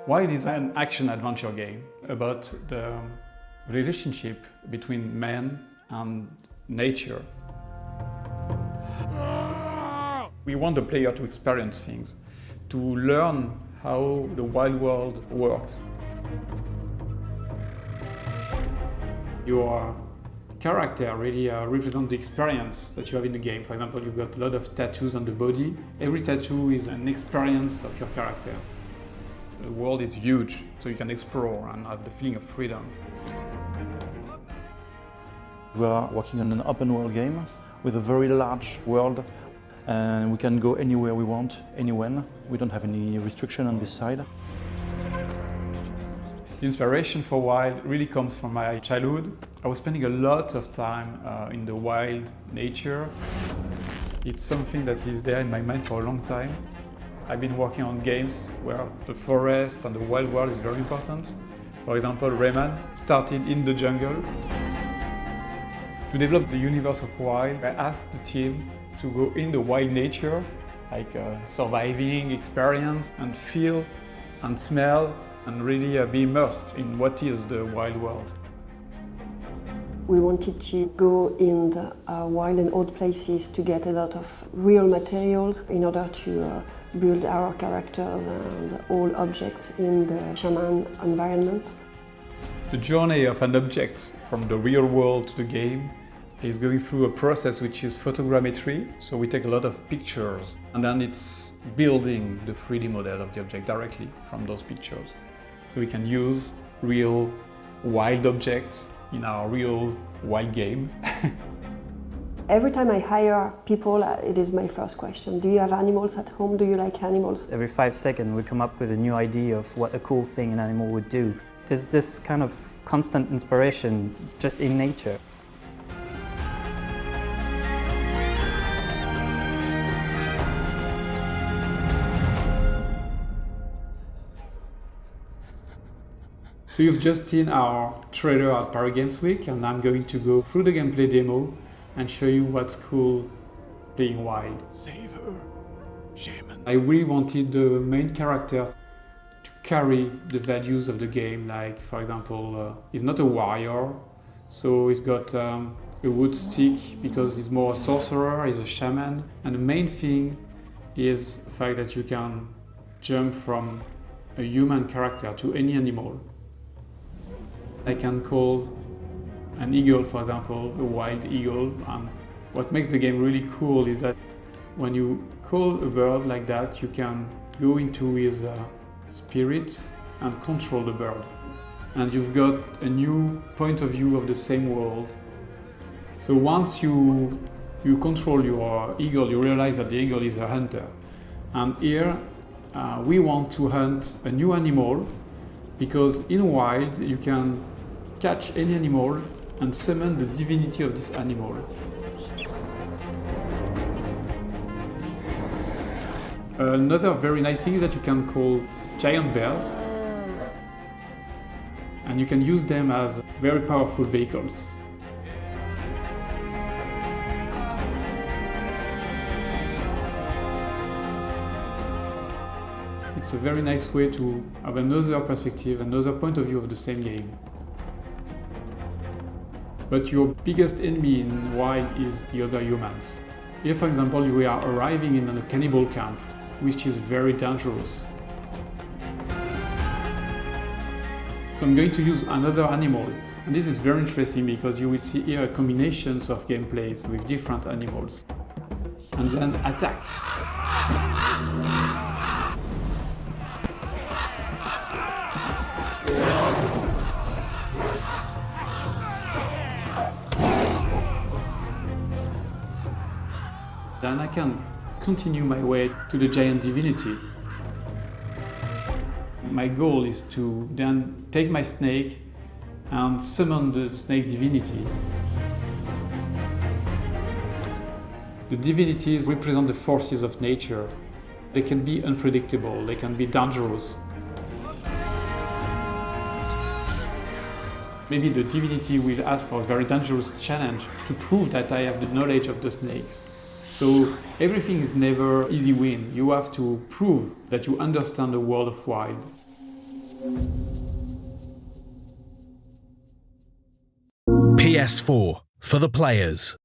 Wild is an action-adventure game about the relationship between man and nature. We want the player to experience things, to learn how the wild world works. Your character really represents the experience that you have in the game. For example, you've got a lot of tattoos on the body. Every tattoo is an experience of your character. The world is huge, so you can explore and have the feeling of freedom. We are working on an open world game with a very large world, and we can go anywhere we want, anywhen. We don't have any restriction on this side. The inspiration for Wild really comes from my childhood. I was spending a lot of time in the wild nature. It's something that is there in my mind for a long time. I've been working on games where the forest and the wild world is very important. For example, Rayman started in the jungle. To develop the universe of Wild, I asked the team to go in the wild nature, like surviving experience, and feel and smell and really be immersed in what is the wild world. We wanted to go in the wild and old places to get a lot of real materials in order to build our characters and all objects in the shaman environment. The journey of an object from the real world to the game is going through a process which is photogrammetry. So we take a lot of pictures and then it's building the 3D model of the object directly from those pictures. So we can use real wild objects in our real wild game. Every time I hire people, it is my first question. Do you have animals at home? Do you like animals? Every 5 seconds we come up with a new idea of what a cool thing an animal would do. There's this kind of constant inspiration just in nature. So you've just seen our trailer at Paris Games Week, and I'm going to go through the gameplay demo and show you what's cool playing Wild. Save her, shaman. I really wanted the main character to carry the values of the game, like for example, he's not a warrior, so he's got a wood stick because he's more a sorcerer, he's a shaman. And the main thing is the fact that you can jump from a human character to any animal. I can call an eagle, for example, a wild eagle. What makes the game really cool is that when you call a bird like that, you can go into his spirit and control the bird. And you've got a new point of view of the same world. So once you control your eagle, you realize that the eagle is a hunter. And here we want to hunt a new animal, because in Wild you can catch any animal and summon the divinity of this animal. Another very nice thing is that you can call giant bears, and you can use them as very powerful vehicles. It's a very nice way to have another perspective, another point of view of the same game. But your biggest enemy in Wild is the other humans. Here, for example, we are arriving in a cannibal camp, which is very dangerous. So I'm going to use another animal. And this is very interesting because you will see here combinations of gameplays with different animals. And then attack. Then I can continue my way to the giant divinity. My goal is to then take my snake and summon the snake divinity. The divinities represent the forces of nature. They can be unpredictable, they can be dangerous. Maybe the divinity will ask for a very dangerous challenge to prove that I have the knowledge of the snakes. So everything is never easy win. You have to prove that you understand the world of wild. PS4 for the players.